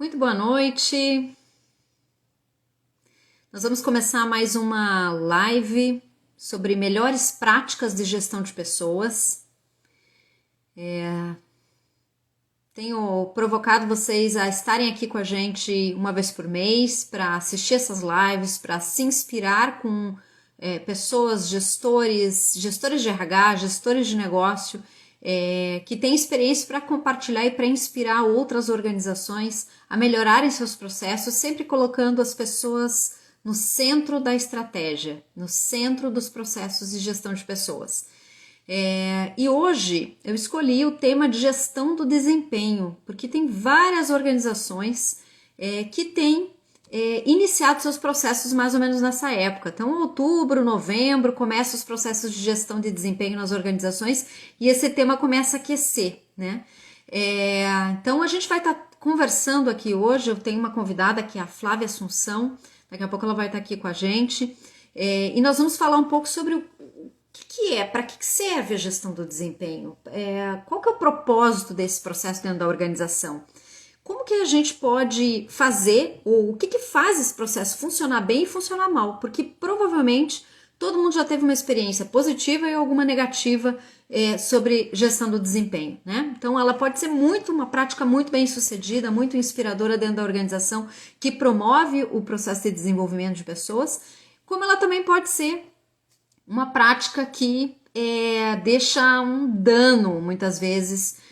Muito boa noite. Nós vamos começar mais uma live sobre melhores práticas de gestão de pessoas. Tenho provocado vocês a estarem aqui com a gente uma vez por mês para assistir essas lives, para se inspirar com pessoas, gestores de RH, gestores de negócio, que têm experiência para compartilhar e para inspirar outras organizações a melhorarem seus processos, sempre colocando as pessoas no centro da estratégia, no centro dos processos de gestão de pessoas. E hoje eu escolhi o tema de gestão do desempenho, porque tem várias organizações que têm iniciado seus processos mais ou menos nessa época. Então, outubro, novembro, começam os processos de gestão de desempenho nas organizações e esse tema começa a aquecer, né? Então, a gente vai estar conversando aqui hoje. Eu tenho uma convidada que é a Flávia Assunção, daqui a pouco ela vai estar aqui com a gente, e nós vamos falar um pouco sobre o que é, para que serve a gestão do desempenho, qual que é o propósito desse processo dentro da organização. Como que a gente pode fazer, ou o que faz esse processo funcionar bem e funcionar mal? Porque provavelmente todo mundo já teve uma experiência positiva e alguma negativa sobre gestão do desempenho, né? Então ela pode ser uma prática muito bem sucedida, muito inspiradora dentro da organização, que promove o processo de desenvolvimento de pessoas, como ela também pode ser uma prática que deixa um dano, muitas vezes,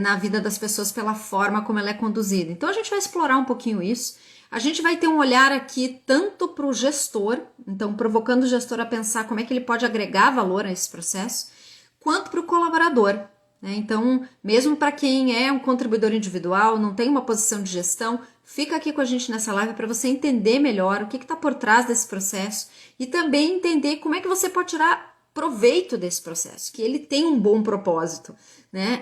na vida das pessoas pela forma como ela é conduzida. Então a gente vai explorar um pouquinho isso. A gente vai ter um olhar aqui tanto para o gestor, então provocando o gestor a pensar como é que ele pode agregar valor a esse processo, quanto para o colaborador, né? Então, mesmo para quem é um contribuidor individual, não tem uma posição de gestão, fica aqui com a gente nessa live para você entender melhor o que está por trás desse processo e também entender como é que você pode tirar proveito desse processo, que ele tem um bom propósito, né?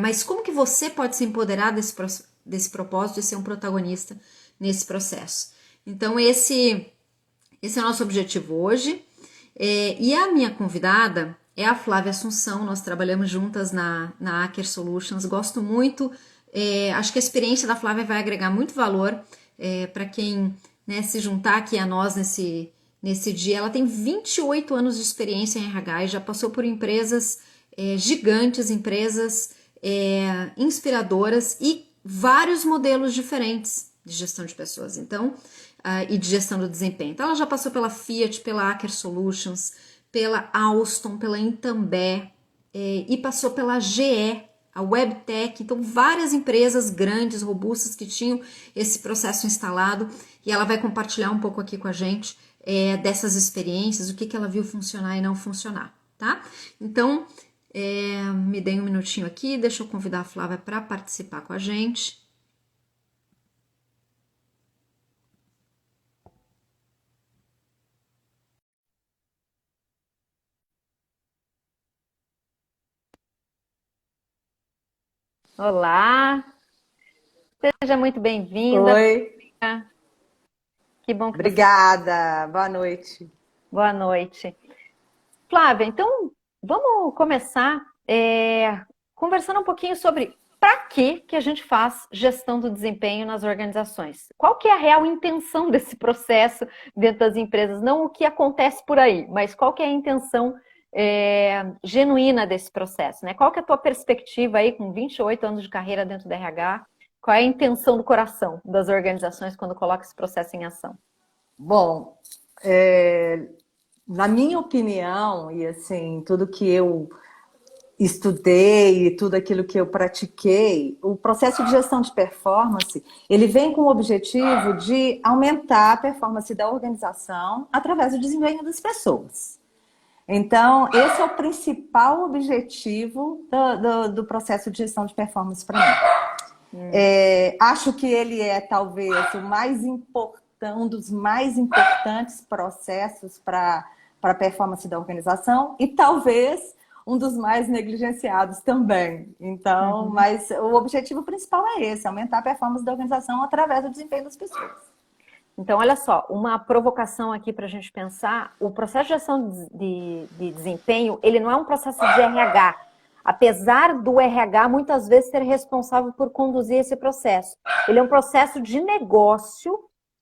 Mas como que você pode se empoderar desse propósito e ser um protagonista nesse processo? Então, esse é o nosso objetivo hoje. E a minha convidada é a Flávia Assunção. Nós trabalhamos juntas na Aker Solutions. Gosto muito, acho que a experiência da Flávia vai agregar muito valor para quem, né, se juntar aqui a nós nesse dia. Ela tem 28 anos de experiência em RH e já passou por empresas gigantes, empresas inspiradoras e vários modelos diferentes de gestão de pessoas. Então, e de gestão do desempenho. Então, ela já passou pela Fiat, pela Aker Solutions, pela Alstom, pela Intambé, e passou pela GE, a Webtec. Então, várias empresas grandes, robustas, que tinham esse processo instalado, e ela vai compartilhar um pouco aqui com a gente dessas experiências, o que ela viu funcionar e não funcionar, tá? Então, me dê um minutinho aqui, deixa eu convidar a Flávia para participar com a gente. Olá, seja muito bem-vinda. Oi, Que bom que você... obrigada. Boa noite. Boa noite. Flávia, então vamos começar conversando um pouquinho sobre para que a gente faz gestão do desempenho nas organizações. Qual que é a real intenção desse processo dentro das empresas? Não o que acontece por aí, mas qual que é a intenção genuína desse processo, né? Qual que é a tua perspectiva aí com 28 anos de carreira dentro da RH? Qual é a intenção do coração das organizações quando coloca esse processo em ação? Bom, na minha opinião, e assim, tudo que eu estudei, tudo aquilo que eu pratiquei, o processo de gestão de performance, ele vem com o objetivo de aumentar a performance da organização através do desempenho das pessoas. Então, esse é o principal objetivo do processo de gestão de performance para mim. Acho que ele é talvez um dos mais importantes processos para a performance da organização e talvez um dos mais negligenciados também. Então, mas o objetivo principal é esse, aumentar a performance da organização através do desempenho das pessoas. Então, olha só, uma provocação aqui para a gente pensar, o processo de gestão de desempenho, ele não é um processo de RH. apesar do RH muitas vezes ser responsável por conduzir esse processo. Ele é um processo de negócio,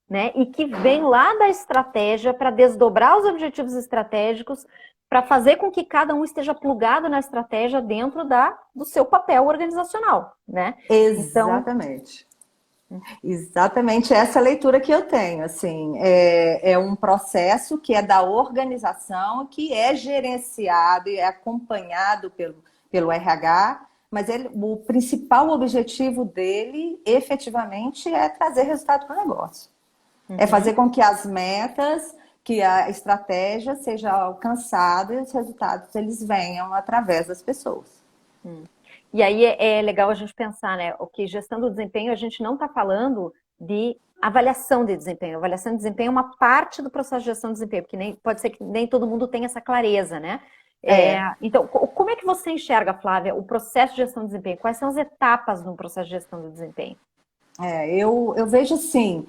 né? E que vem lá da estratégia para desdobrar os objetivos estratégicos, para fazer com que cada um esteja plugado na estratégia dentro do seu papel organizacional, né? Exatamente. Exatamente essa leitura que eu tenho, assim, é um processo que é da organização, que é gerenciado e é acompanhado pelo RH, mas o principal objetivo dele, efetivamente, é trazer resultado para o negócio. É fazer com que as metas, que a estratégia seja alcançada e os resultados eles venham através das pessoas. E aí é legal a gente pensar, né? O que gestão do desempenho, a gente não está falando de avaliação de desempenho. Avaliação de desempenho é uma parte do processo de gestão de desempenho, porque pode ser que nem todo mundo tenha essa clareza, né? Então, como é que você enxerga, Flávia, o processo de gestão de desempenho? Quais são as etapas no processo de gestão do desempenho? Eu vejo assim,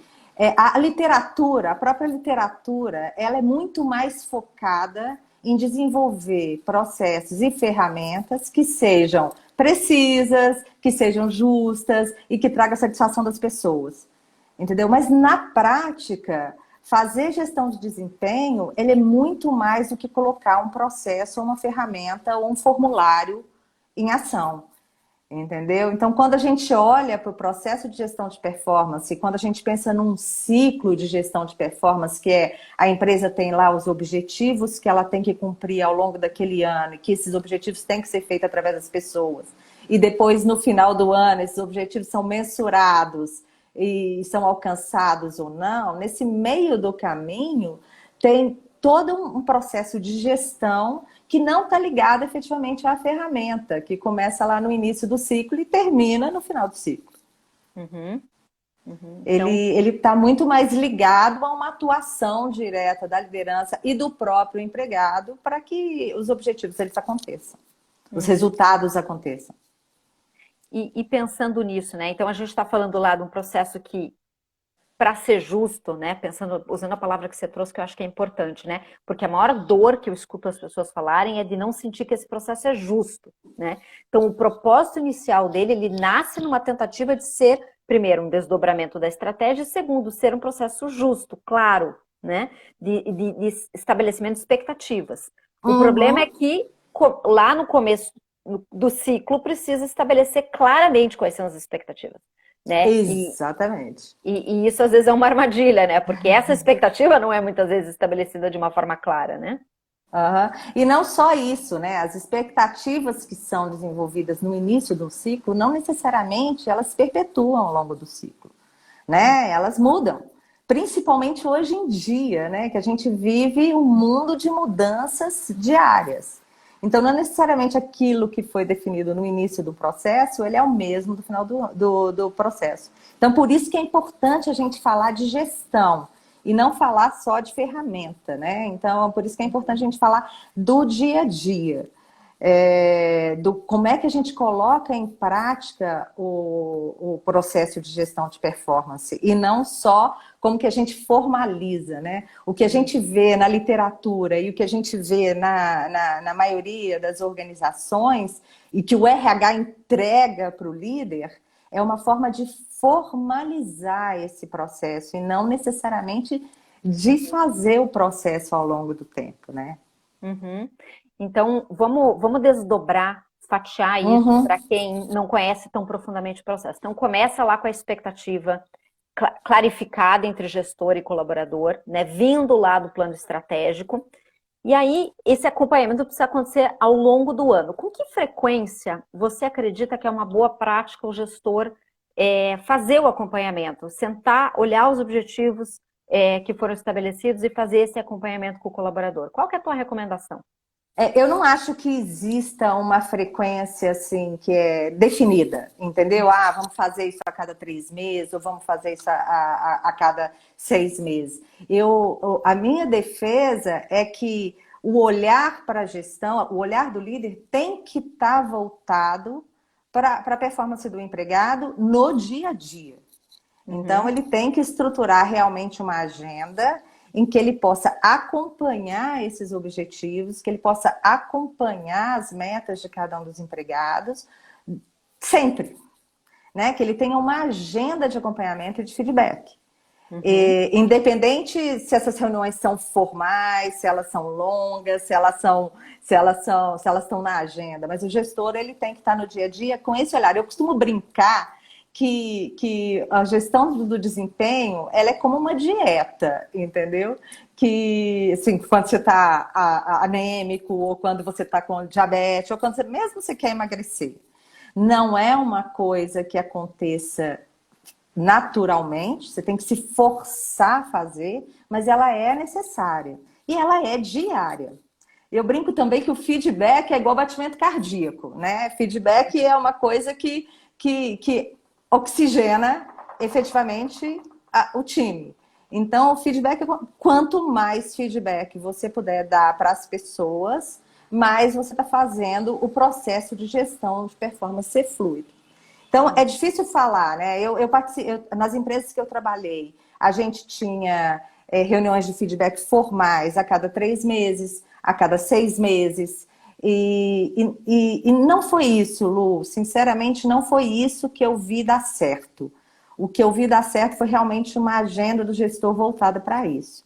a literatura, a própria literatura, ela é muito mais focada em desenvolver processos e ferramentas que sejam precisas, que sejam justas e que tragam a satisfação das pessoas. Entendeu? Mas na prática, fazer gestão de desempenho, ele é muito mais do que colocar um processo, uma ferramenta ou um formulário em ação. Entendeu? Então, quando a gente olha para o processo de gestão de performance, quando a gente pensa num ciclo de gestão de performance, que é a empresa tem lá os objetivos que ela tem que cumprir ao longo daquele ano, e que esses objetivos têm que ser feitos através das pessoas. E depois, no final do ano, esses objetivos são mensurados e são alcançados ou não. Nesse meio do caminho, tem todo um processo de gestão que não está ligado efetivamente à ferramenta, que começa lá no início do ciclo e termina no final do ciclo. Ele está muito mais ligado a uma atuação direta da liderança e do próprio empregado para que os objetivos eles aconteçam, os resultados aconteçam. E pensando nisso, né? Então a gente está falando lá de um processo que, para ser justo, né? Usando a palavra que você trouxe, que eu acho que é importante, né? Porque a maior dor que eu escuto as pessoas falarem é de não sentir que esse processo é justo, né? Então, o propósito inicial dele, ele nasce numa tentativa de ser, primeiro, um desdobramento da estratégia, e segundo, ser um processo justo, claro, né? De estabelecimento de expectativas. O problema é que, lá no começo do ciclo, precisa estabelecer claramente quais são as expectativas. Né? Exatamente. E isso às vezes é uma armadilha, né? Porque essa expectativa não é muitas vezes estabelecida de uma forma clara, né? E não só isso, né? As expectativas que são desenvolvidas no início do ciclo, não necessariamente elas se perpetuam ao longo do ciclo, né? Elas mudam. Principalmente hoje em dia, né? Que a gente vive um mundo de mudanças diárias. Então, não é necessariamente aquilo que foi definido no início do processo, ele é o mesmo do final do processo. Então, por isso que é importante a gente falar de gestão e não falar só de ferramenta, né? Então, por isso que é importante a gente falar do dia a dia. Como é que a gente coloca em prática o processo de gestão de performance e não só como que a gente formaliza, né? O que a gente vê na literatura e o que a gente vê na maioria das organizações e que o RH entrega para o líder é uma forma de formalizar esse processo e não necessariamente de fazer o processo ao longo do tempo, né? Então, vamos desdobrar, fatiar isso para quem não conhece tão profundamente o processo. Então, começa lá com a expectativa clarificada entre gestor e colaborador, né, vindo lá do plano estratégico. E aí, esse acompanhamento precisa acontecer ao longo do ano. Com que frequência você acredita que é uma boa prática o gestor fazer o acompanhamento? Sentar, olhar os objetivos que foram estabelecidos e fazer esse acompanhamento com o colaborador. Qual que é a tua recomendação? Eu não acho que exista uma frequência assim que é definida, entendeu? Vamos fazer isso a cada 3 meses ou vamos fazer isso a cada 6 meses. A minha defesa é que o olhar para a gestão, o olhar do líder tem que estar voltado para a performance do empregado no dia a dia. Então, ele tem que estruturar realmente uma agenda em que ele possa acompanhar esses objetivos, que ele possa acompanhar as metas de cada um dos empregados, sempre, né? Que ele tenha uma agenda de acompanhamento e de feedback. Independente se essas reuniões são formais, se elas são longas, se elas estão na agenda, mas o gestor ele tem que estar no dia a dia com esse olhar. Eu costumo brincar que a gestão do desempenho ela é como uma dieta, entendeu? Que assim, quando você está anêmico, ou quando você está com diabetes, ou quando mesmo você quer emagrecer, não é uma coisa que aconteça naturalmente, você tem que se forçar a fazer, mas ela é necessária e ela é diária. Eu brinco também que o feedback é igual batimento cardíaco, né? Feedback é uma coisa que oxigena efetivamente o time. Então, o feedback, quanto mais feedback você puder dar para as pessoas, mais você está fazendo o processo de gestão de performance ser fluido. Então, é difícil falar, né? Nas empresas que eu trabalhei, a gente tinha reuniões de feedback formais a cada 3 meses, a cada 6 meses. E não foi isso, Lu. Sinceramente, não foi isso que eu vi dar certo. O que eu vi dar certo foi realmente uma agenda do gestor voltada para isso.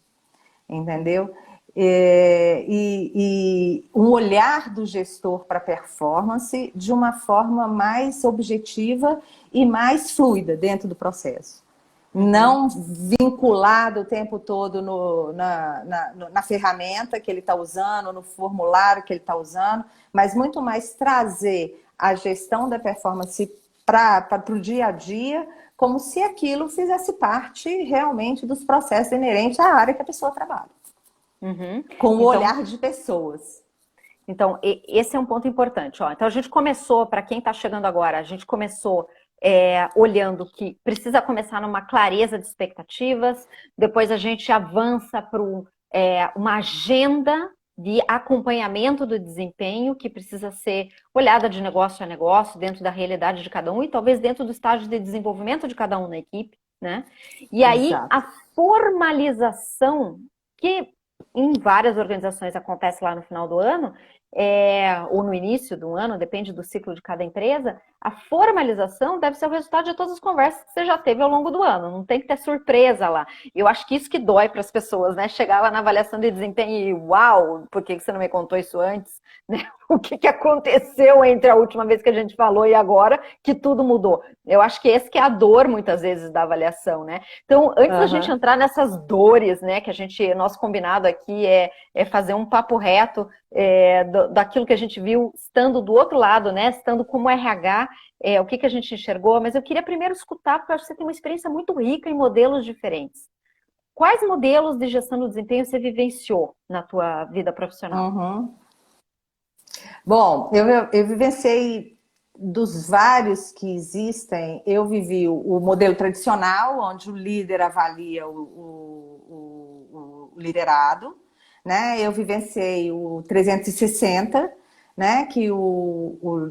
Entendeu? E um olhar do gestor para a performance de uma forma mais objetiva e mais fluida dentro do processo. Não vinculado o tempo todo na ferramenta que ele está usando, no formulário que ele está usando, mas muito mais trazer a gestão da performance para o dia a dia, como se aquilo fizesse parte realmente dos processos inerentes à área que a pessoa trabalha. Com o olhar de pessoas. Então, esse é um ponto importante. Ó. Então, a gente começou, para quem está chegando agora, a gente começou olhando que precisa começar numa clareza de expectativas, depois a gente avança para uma agenda de acompanhamento do desempenho que precisa ser olhada de negócio a negócio, dentro da realidade de cada um e talvez dentro do estágio de desenvolvimento de cada um na equipe, né? E aí, Exato. a formalização que em várias organizações acontece lá no final do ano, ou no início do ano, depende do ciclo de cada empresa, a formalização deve ser o resultado de todas as conversas que você já teve ao longo do ano, não tem que ter surpresa lá. Eu acho que isso que dói para as pessoas, né? Chegar lá na avaliação de desempenho e uau, por que você não me contou isso antes? Né? O que aconteceu entre a última vez que a gente falou e agora que tudo mudou? Eu acho que esse que é a dor, muitas vezes, da avaliação, né? Então, antes da gente entrar nessas dores, né, que nosso combinado aqui é fazer um papo reto daquilo que a gente viu estando do outro lado, né, estando como RH, o que a gente enxergou, mas eu queria primeiro escutar, porque eu acho que você tem uma experiência muito rica em modelos diferentes. Quais modelos de gestão do desempenho você vivenciou na tua vida profissional? Bom, eu vivenciei dos vários que existem, eu vivi o modelo tradicional, onde o líder avalia o liderado, né? Eu vivenciei o 360, né? Que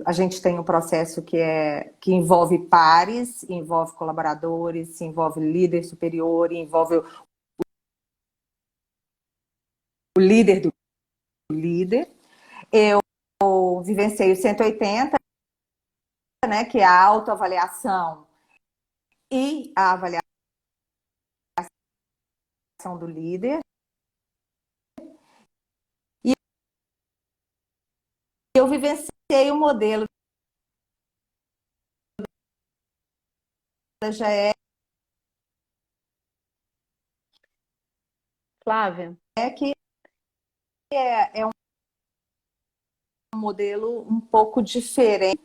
a gente tem um processo que envolve pares, envolve colaboradores, envolve líder superior, envolve o líder do líder. Eu vivenciei o 180, né? Que é a autoavaliação e a avaliação do líder. E eu vivenciei o modelo da GE. Flávia? Que é um modelo um pouco diferente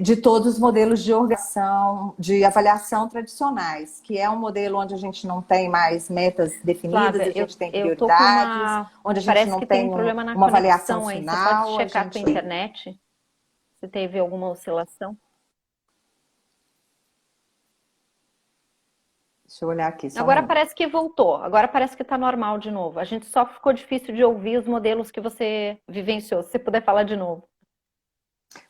de todos os modelos de organização, de avaliação tradicionais, que é um modelo onde a gente não tem mais metas definidas, Flávia, a gente tem eu tô prioridades, onde a gente parece não que tem um problema na uma avaliação conexão aí. Você final. pode checar a tua internet? Se teve alguma oscilação? Deixa eu olhar aqui. Agora parece que voltou. Agora parece que está normal de novo. A gente só ficou difícil de ouvir os modelos que você vivenciou. Se você puder falar de novo.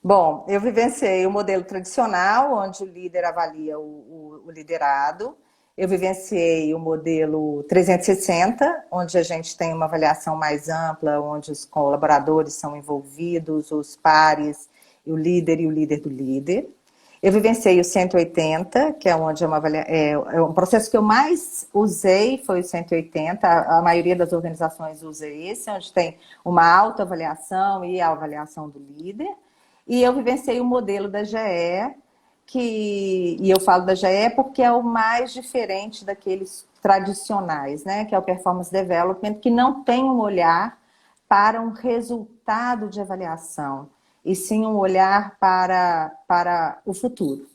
Bom, eu vivenciei o modelo tradicional, onde o líder avalia o liderado. Eu vivenciei o modelo 360, onde a gente tem uma avaliação mais ampla, onde os colaboradores são envolvidos, os pares, o líder e o líder do líder. Eu vivenciei o 180, que é onde é um processo que eu mais usei, foi o 180. A maioria das organizações usa esse, onde tem uma autoavaliação e a avaliação do líder. E eu vivenciei o modelo da GE, e eu falo da GE porque é o mais diferente daqueles tradicionais, né? Que é o Performance Development, que não tem um olhar para um resultado de avaliação, e sim um olhar para o futuro.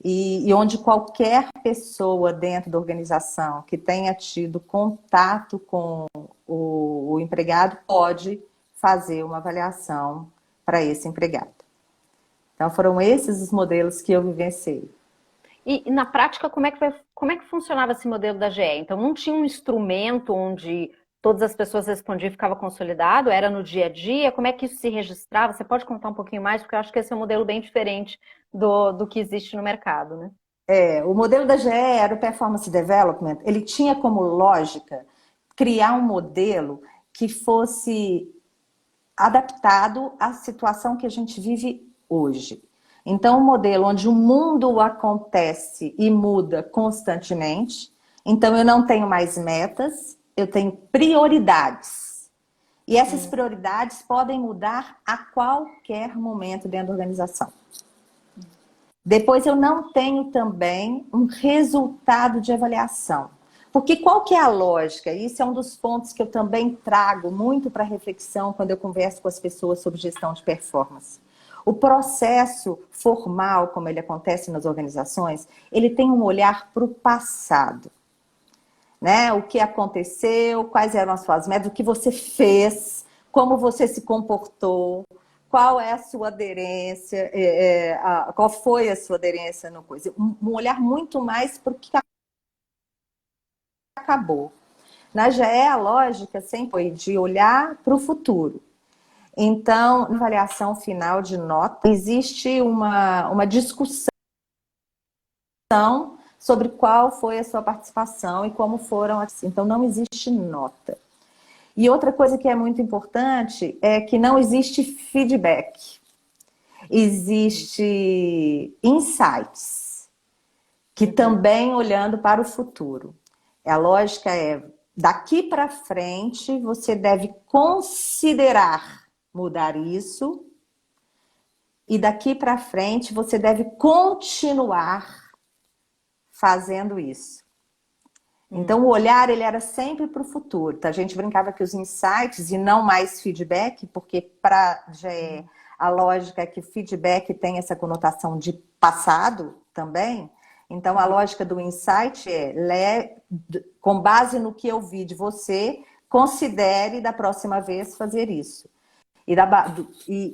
E onde qualquer pessoa dentro da organização que tenha tido contato com o empregado pode fazer uma avaliação para esse empregado. Então, foram esses os modelos que eu vivenciei. E na prática, como é que funcionava esse modelo da GE? Então, não tinha um instrumento onde todas as pessoas respondiam e ficava consolidado? Era no dia a dia? Como é que isso se registrava? Você pode contar um pouquinho mais? Porque eu acho que esse é um modelo bem diferente do que existe no mercado, né? O modelo da GE era o Performance Development. Ele tinha como lógica criar um modelo que fosse adaptado à situação que a gente vive hoje. Então, um modelo onde o mundo acontece e muda constantemente. Então, eu não tenho mais metas, eu tenho prioridades. E essas prioridades podem mudar a qualquer momento dentro da organização. Depois, eu não tenho também um resultado de avaliação. Porque qual que é a lógica? Isso é um dos pontos que eu também trago muito para reflexão quando eu converso com as pessoas sobre gestão de performance. O processo formal, como ele acontece nas organizações, ele tem um olhar para o passado. Né? O que aconteceu, quais eram as suas metas, o que você fez, como você se comportou, qual é a sua aderência, qual foi a sua aderência no coisa. Um olhar muito mais para o que acabou. Na GE, a lógica sempre foi de olhar para o futuro. Então, na avaliação final de nota, existe uma discussão sobre qual foi a sua participação e como foram as... Então, não existe nota. E outra coisa que é muito importante é que não existe feedback. Existe insights, que também olhando para o futuro. A lógica é, daqui para frente, você deve considerar mudar isso, e daqui para frente você deve continuar fazendo isso. Então, o olhar, ele era sempre para o futuro. Tá? A gente brincava que os insights e não mais feedback, porque para GE a lógica é que o feedback tem essa conotação de passado também. Então, a lógica do insight é, com base no que eu vi de você, considere da próxima vez fazer isso.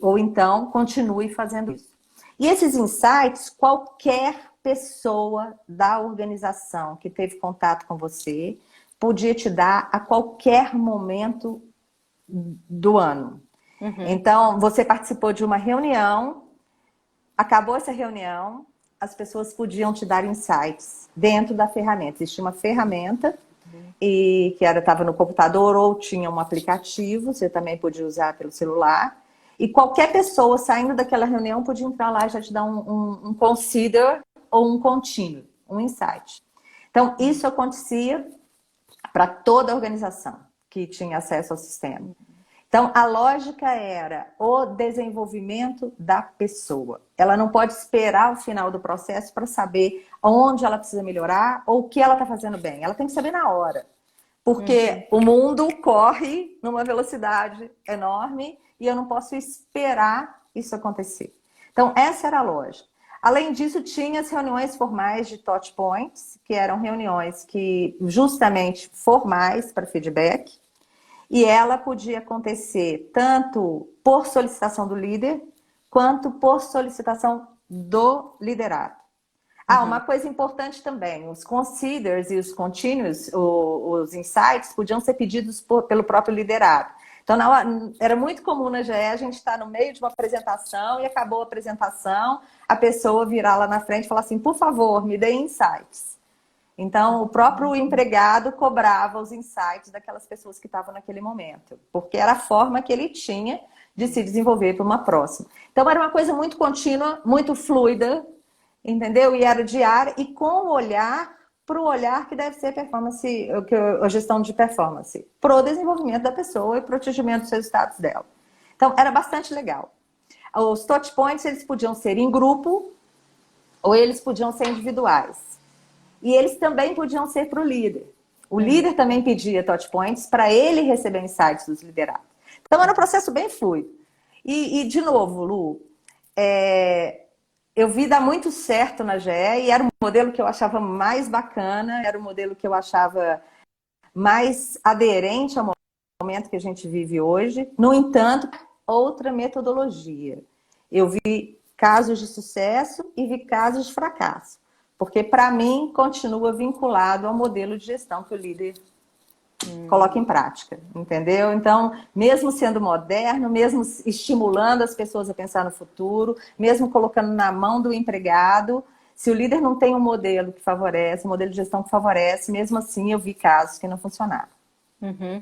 Ou então, continue fazendo isso. E esses insights, qualquer pessoa da organização que teve contato com você podia te dar a qualquer momento do ano. Então, você participou de uma reunião, acabou essa reunião, as pessoas podiam te dar insights dentro da ferramenta. Existia uma ferramenta que estava no computador ou tinha um aplicativo, você também podia usar pelo celular. E qualquer pessoa saindo daquela reunião podia entrar lá e já te dar um consider ou um contínuo, um insight. Então, isso acontecia para toda a organização que tinha acesso ao sistema. Então, a lógica era o desenvolvimento da pessoa. Ela não pode esperar o final do processo para saber onde ela precisa melhorar ou o que ela está fazendo bem. Ela tem que saber na hora. Porque o mundo corre numa velocidade enorme e eu não posso esperar isso acontecer. Então, essa era a lógica. Além disso, tinha as reuniões formais de touch points, que eram reuniões que justamente formais para feedback. E ela podia acontecer tanto por solicitação do líder, quanto por solicitação do liderado. Uma coisa importante também, os considers e os continuous, os insights, podiam ser pedidos pelo próprio liderado. Então, era muito comum na GE a gente estar no meio de uma apresentação e acabou a apresentação, a pessoa virar lá na frente e falar assim, por favor, me dê insights. Então, o próprio empregado cobrava os insights daquelas pessoas que estavam naquele momento, porque era a forma que ele tinha de se desenvolver para uma próxima. Então, era uma coisa muito contínua, muito fluida, entendeu? E era diária, e com o olhar para o olhar que deve ser performance, a gestão de performance, para o desenvolvimento da pessoa e para o atingimento dos resultados dela. Então, era bastante legal. Os touch points, eles podiam ser em grupo ou eles podiam ser individuais. E eles também podiam ser para o líder. O líder também pedia touch points para ele receber insights dos liderados. Então, era um processo bem fluido. E de novo, Lu, eu vi dar muito certo na GE e era um modelo que eu achava mais bacana, era um modelo que eu achava mais aderente ao momento que a gente vive hoje. No entanto, outra metodologia. Eu vi casos de sucesso e vi casos de fracasso. Porque, para mim, continua vinculado ao modelo de gestão que o líder coloca em prática, entendeu? Então, mesmo sendo moderno, mesmo estimulando as pessoas a pensar no futuro, mesmo colocando na mão do empregado, se o líder não tem um modelo que favorece, um modelo de gestão que favorece, mesmo assim eu vi casos que não funcionaram. Uhum.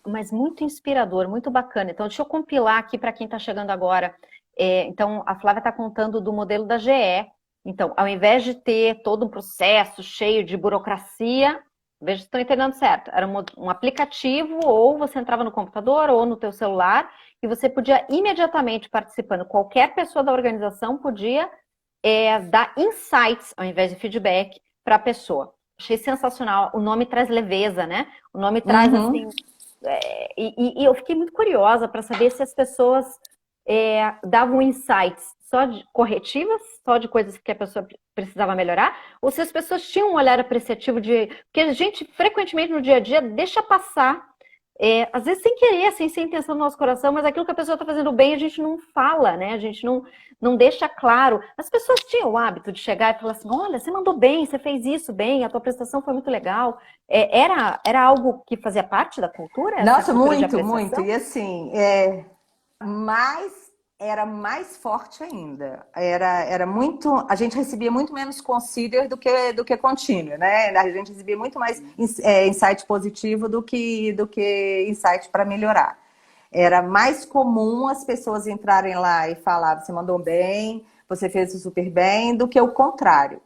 Mas muito inspirador, muito bacana. Então, deixa eu compilar aqui para quem está chegando agora. Então, a Flávia está contando do modelo da GE. Então, ao invés de ter todo um processo cheio de burocracia, veja se estou entendendo certo, era um aplicativo, ou você entrava no computador ou no teu celular, e você podia imediatamente participando, qualquer pessoa da organização podia dar insights, ao invés de feedback, para a pessoa. Achei sensacional, o nome traz leveza, né? O nome traz, assim... E eu fiquei muito curiosa para saber se as pessoas davam insights só de corretivas, só de coisas que a pessoa precisava melhorar, ou se as pessoas tinham um olhar apreciativo de... Porque a gente, frequentemente, no dia a dia, deixa passar, às vezes sem querer, assim, sem intenção no nosso coração, mas aquilo que a pessoa está fazendo bem, a gente não fala, né? A gente não deixa claro. As pessoas tinham o hábito de chegar e falar assim, olha, você mandou bem, você fez isso bem, a tua prestação foi muito legal. Era algo que fazia parte da cultura? Nossa, muito, muito. E assim, era mais forte ainda. Era muito. A gente recebia muito menos consider do que contínuo, né? A gente recebia muito mais insight positivo do que insight para melhorar. Era mais comum as pessoas entrarem lá e falar, você mandou bem, você fez super bem, do que o contrário.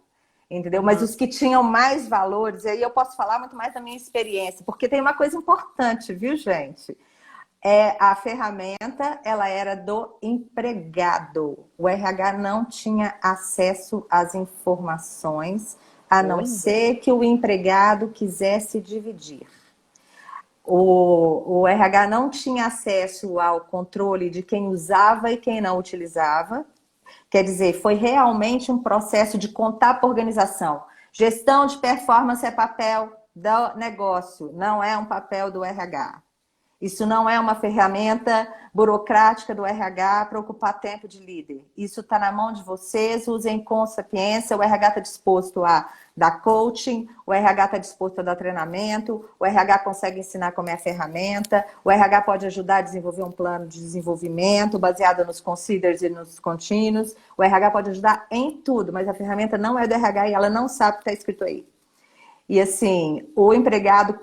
Entendeu? Mas os que tinham mais valores, aí eu posso falar muito mais da minha experiência, porque tem uma coisa importante, viu, gente? A ferramenta, ela era do empregado. O RH não tinha acesso às informações, a não ser que o empregado quisesse dividir. O RH não tinha acesso ao controle de quem usava e quem não utilizava. Quer dizer, foi realmente um processo de contar para a organização. Gestão de performance é papel do negócio, não é um papel do RH. Isso não é uma ferramenta burocrática do RH para ocupar tempo de líder. Isso está na mão de vocês, usem com sapiência. O RH está disposto a dar coaching, o RH está disposto a dar treinamento, o RH consegue ensinar como é a ferramenta, o RH pode ajudar a desenvolver um plano de desenvolvimento baseado nos considers e nos contínuos. O RH pode ajudar em tudo, mas a ferramenta não é do RH e ela não sabe o que está escrito aí. E assim, o empregado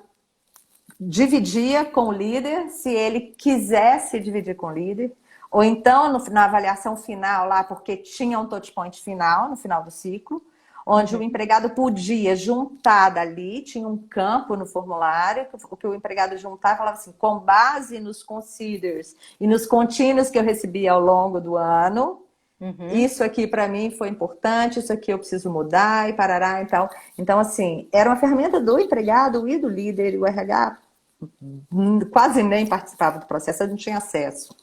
dividia com o líder, se ele quisesse dividir com o líder, ou então na avaliação final lá, porque tinha um touch point final, no final do ciclo, onde o empregado podia juntar dali, tinha um campo no formulário, que o empregado juntava e falava assim, com base nos considers e nos contínuos que eu recebia ao longo do ano, isso aqui para mim foi importante, isso aqui eu preciso mudar e parará e tal. Então, assim, era uma ferramenta do empregado e do líder, e o RH quase nem participava do processo, eu não tinha acesso.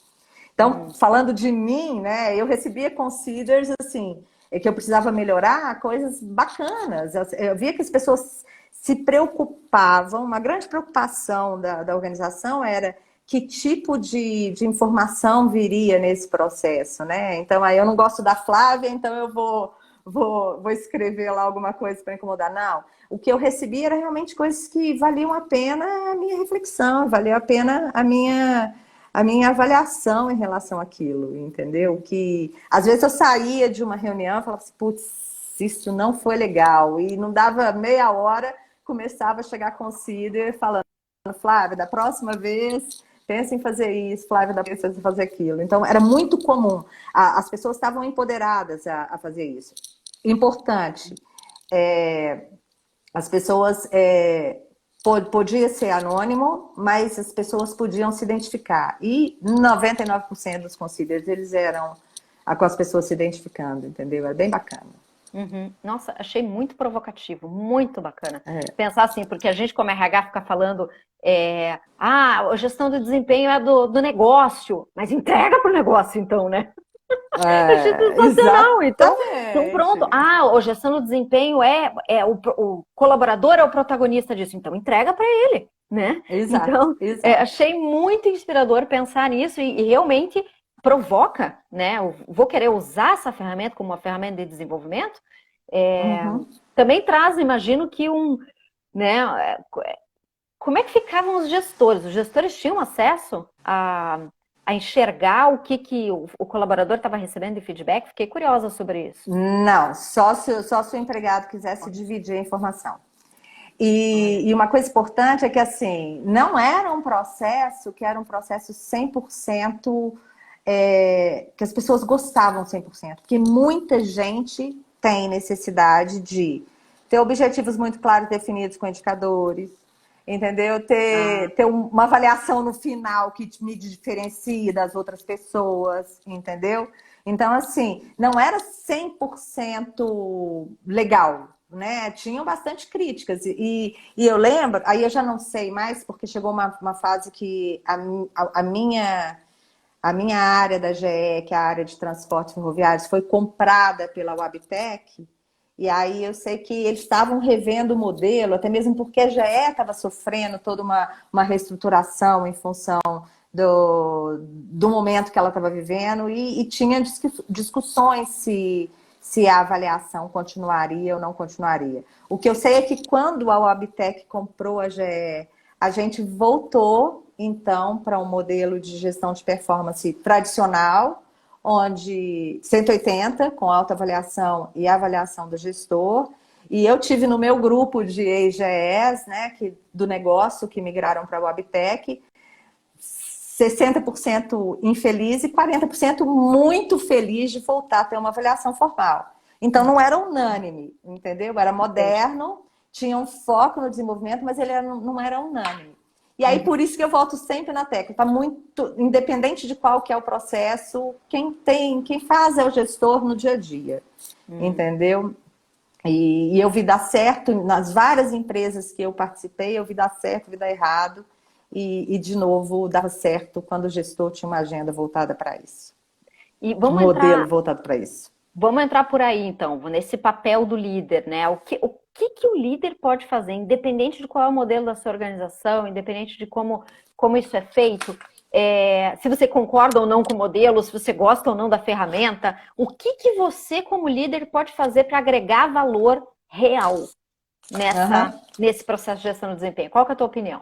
Então, falando de mim, né, eu recebia considers, assim, que eu precisava melhorar coisas bacanas. Eu via que as pessoas se preocupavam, uma grande preocupação da organização era que tipo de informação viria nesse processo, né? Então, aí eu não gosto da Flávia, então eu vou escrever lá alguma coisa para incomodar. Não. O que eu recebi era realmente coisas que valiam a pena a minha reflexão, valia a pena a minha avaliação em relação àquilo, entendeu? Que às vezes eu saía de uma reunião e falava assim, putz, isso não foi legal. E não dava meia hora, começava a chegar com o Cíder falando, Flávia, da próxima vez, pensa em fazer isso, Flávia, da próxima vez, pensa em fazer aquilo. Então, era muito comum. As pessoas estavam empoderadas a fazer isso. Importante, as pessoas... podia ser anônimo, mas as pessoas podiam se identificar. E 99% dos conselheiros, eles eram com as pessoas se identificando, entendeu? Era bem bacana. Uhum. Nossa, achei muito provocativo, muito bacana. Pensar assim, porque a gente como RH fica falando a gestão do desempenho é do negócio, mas entrega para o negócio então, né? Achei sensacional. Então pronto. A gestão do desempenho o colaborador é o protagonista disso, então entrega para ele, né? Exato, então, exato. Achei muito inspirador pensar nisso e realmente provoca, né? Eu vou querer usar essa ferramenta como uma ferramenta de desenvolvimento. Também traz, imagino que né? Como é que ficavam os gestores? Os gestores tinham acesso a enxergar o que o colaborador estava recebendo de feedback? Fiquei curiosa sobre isso. Não, só se o empregado quisesse dividir a informação. E uma coisa importante é que, assim, não era um processo que era um processo 100%, que as pessoas gostavam 100%, porque muita gente tem necessidade de ter objetivos muito claros definidos com indicadores, entendeu? Ter uma avaliação no final que me diferencie das outras pessoas, entendeu? Então, assim, não era 100% legal, né? Tinham bastante críticas. E eu lembro, aí eu já não sei mais, porque chegou uma fase que a minha área da GE, que é a área de transportes ferroviários, foi comprada pela Wabtec. E aí eu sei que eles estavam revendo o modelo, até mesmo porque a GE estava sofrendo toda uma reestruturação em função do momento que ela estava vivendo e tinha discussões se a avaliação continuaria ou não continuaria. O que eu sei é que quando a Wabtec comprou a GE, a gente voltou, então, para um modelo de gestão de performance tradicional, onde 180 com autoavaliação e avaliação do gestor. E eu tive no meu grupo de ex-GEs, né, do negócio que migraram para a Wabtec, 60% infeliz e 40% muito feliz de voltar a ter uma avaliação formal. Então não era unânime, entendeu? Era moderno, tinha um foco no desenvolvimento, mas ele não era unânime. E aí, por isso que eu volto sempre na tecla. Tá muito, independente de qual que é o processo, quem faz é o gestor no dia a dia. Entendeu? E eu vi dar certo nas várias empresas que eu participei, eu vi dar certo, vi dar errado. E de novo, dava certo quando o gestor tinha uma agenda voltada para isso. E vamos modelo voltado para isso. Vamos entrar por aí, então, nesse papel do líder, né? O que o líder pode fazer, independente de qual é o modelo da sua organização, independente de como isso é feito, se você concorda ou não com o modelo, se você gosta ou não da ferramenta, o que você, como líder, pode fazer para agregar valor real nesse processo de gestão do desempenho? Qual que é a tua opinião?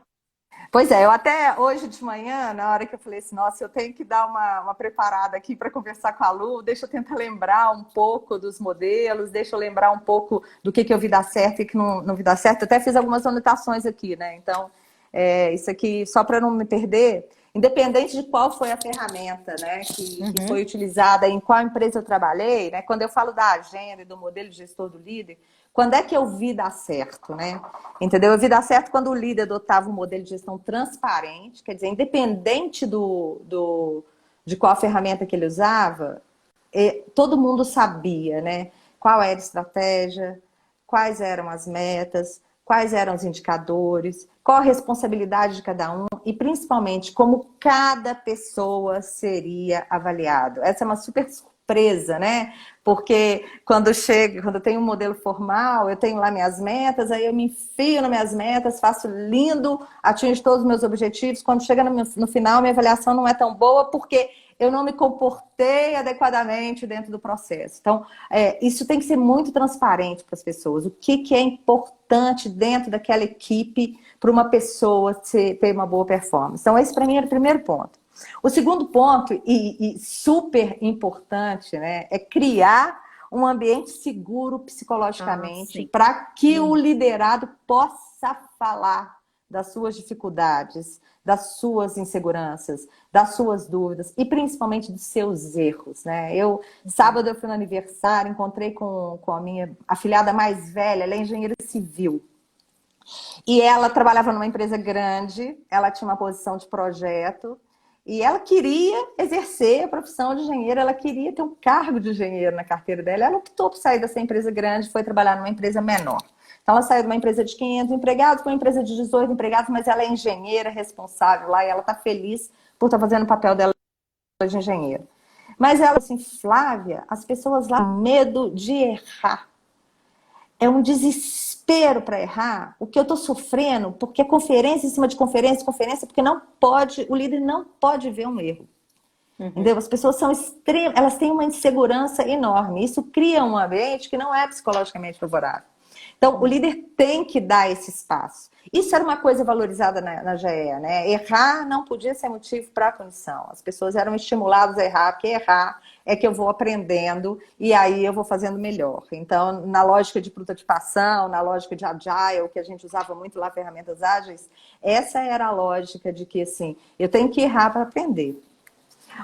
Pois é, eu até hoje de manhã, na hora que eu falei assim, nossa, eu tenho que dar uma preparada aqui para conversar com a Lu, deixa eu tentar lembrar um pouco dos modelos, deixa eu lembrar um pouco do que eu vi dar certo e que não vi dar certo. Eu até fiz algumas anotações aqui, né? Então, isso aqui, só para não me perder, independente de qual foi a ferramenta, né, que foi utilizada, em qual empresa eu trabalhei, né? Quando eu falo da agenda e do modelo de gestor do líder, quando é que eu vi dar certo, né? Entendeu? Eu vi dar certo quando o líder adotava um modelo de gestão transparente, quer dizer, independente de qual ferramenta que ele usava, todo mundo sabia, né? Qual era a estratégia, quais eram as metas, quais eram os indicadores, qual a responsabilidade de cada um e, principalmente, como cada pessoa seria avaliado. Essa é uma super surpresa, né? Porque quando eu tenho um modelo formal, eu tenho lá minhas metas, aí eu me enfio nas minhas metas, faço lindo, atingo todos os meus objetivos. Quando chega no final, minha avaliação não é tão boa porque eu não me comportei adequadamente dentro do processo. Então, isso tem que ser muito transparente para as pessoas. O que é importante dentro daquela equipe para uma pessoa ter uma boa performance. Então, esse para mim era o primeiro ponto. O segundo ponto, e super importante, né, é criar um ambiente seguro psicologicamente sim. para que o liderado possa falar das suas dificuldades, das suas inseguranças, das suas dúvidas e principalmente dos seus erros, né? Sábado eu fui no aniversário, encontrei com a minha afilhada mais velha, ela é engenheira civil. E ela trabalhava numa empresa grande, ela tinha uma posição de projeto, e ela queria exercer a profissão de engenheira, ela queria ter um cargo de engenheiro na carteira dela. Ela optou por sair dessa empresa grande e foi trabalhar numa empresa menor. Então ela saiu de uma empresa de 500 empregados para uma empresa de 18 empregados, mas ela é engenheira responsável lá e ela está feliz por estar fazendo o papel dela de engenheira. Mas ela assim, Flávia, as pessoas lá têm medo de errar. É um desespero para errar. O que eu estou sofrendo, porque é conferência em cima de conferência, porque não pode, o líder não pode ver um erro. Entendeu? As pessoas são extremas, elas têm uma insegurança enorme. Isso cria um ambiente que não é psicologicamente favorável. Então, o líder tem que dar esse espaço. Isso era uma coisa valorizada na GE, né? Errar não podia ser motivo para punição. As pessoas eram estimuladas a errar, porque errar é que eu vou aprendendo e aí eu vou fazendo melhor. Então, na lógica de prototipação, na lógica de agile, que a gente usava muito lá, ferramentas ágeis, essa era a lógica de que, assim, eu tenho que errar para aprender.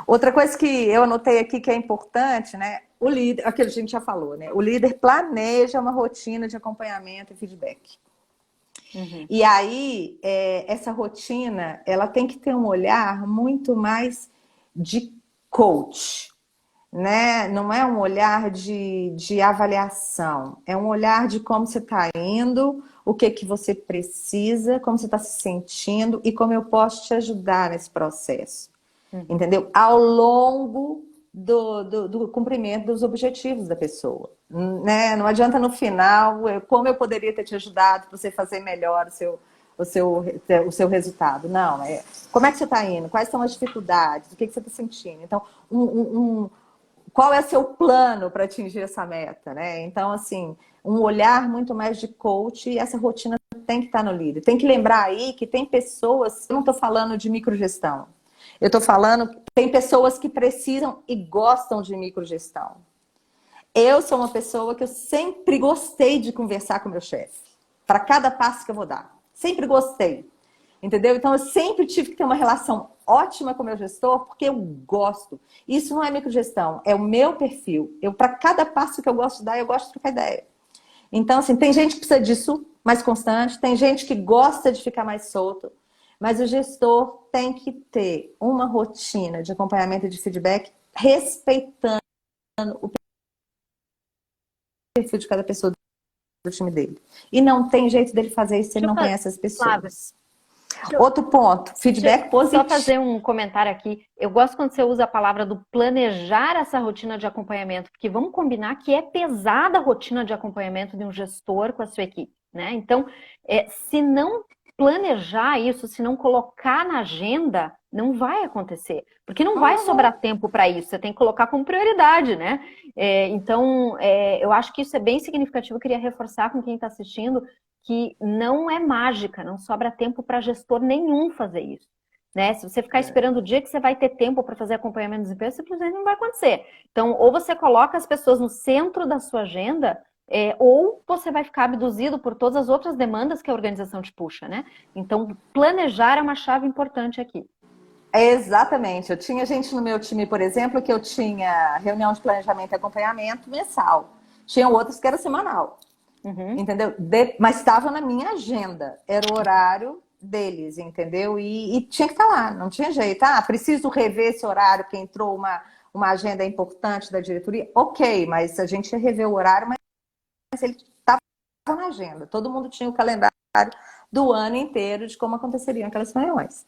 Outra coisa que eu anotei aqui que é importante, né? O líder, aquilo que a gente já falou, né? O líder planeja uma rotina de acompanhamento e feedback. E aí, essa rotina, ela tem que ter um olhar muito mais de coach, né? Não é um olhar de avaliação, é um olhar de como você está indo, o que você precisa, como você está se sentindo e como eu posso te ajudar nesse processo. Entendeu? Ao longo do cumprimento dos objetivos da pessoa. Né? Não adianta no final, como eu poderia ter te ajudado para você fazer melhor o seu resultado. Não, como é que você está indo? Quais são as dificuldades? O que você está sentindo? Então, qual é o seu plano para atingir essa meta? Né? Então, assim, um olhar muito mais de coach e essa rotina tem que estar no líder. Tem que lembrar aí que tem pessoas, eu não estou falando de microgestão, eu estou falando que tem pessoas que precisam e gostam de microgestão. Eu sou uma pessoa que eu sempre gostei de conversar com o meu chefe. Para cada passo que eu vou dar. Sempre gostei. Entendeu? Então, eu sempre tive que ter uma relação ótima com o meu gestor, porque eu gosto. Isso não é microgestão, é o meu perfil. Para cada passo que eu gosto de dar, eu gosto de trocar ideia. Então, assim, tem gente que precisa disso mais constante, tem gente que gosta de ficar mais solto. Mas o gestor tem que ter uma rotina de acompanhamento e de feedback respeitando o perfil de cada pessoa do time dele. E não tem jeito dele fazer isso se ele não conhece as pessoas. Outro ponto, feedback positivo. Só fazer um comentário aqui. Eu gosto quando você usa a palavra do planejar essa rotina de acompanhamento, porque vamos combinar que é pesada a rotina de acompanhamento de um gestor com a sua equipe, né? Então, se não planejar isso, se não colocar na agenda, não vai acontecer. Porque não vai sobrar tempo para isso. Você tem que colocar como prioridade, né? Então, eu acho que isso é bem significativo. Eu queria reforçar com quem está assistindo que não é mágica, não sobra tempo para gestor nenhum fazer isso. Né? Se você ficar esperando o dia que você vai ter tempo para fazer acompanhamento de desempenho, simplesmente não vai acontecer. Então, ou você coloca as pessoas no centro da sua agenda, ou você vai ficar abduzido por todas as outras demandas que a organização te puxa, né? Então, planejar é uma chave importante aqui. Exatamente. Eu tinha gente no meu time, por exemplo, que eu tinha reunião de planejamento e acompanhamento mensal. Tinha outros que era semanal. Entendeu? Mas estava na minha agenda. Era o horário deles, entendeu? E tinha que estar lá, não tinha jeito. Preciso rever esse horário, que entrou uma agenda importante da diretoria. Ok, mas a gente ia rever o horário, mas ele estava na agenda. Todo mundo tinha o calendário do ano inteiro de como aconteceriam aquelas reuniões.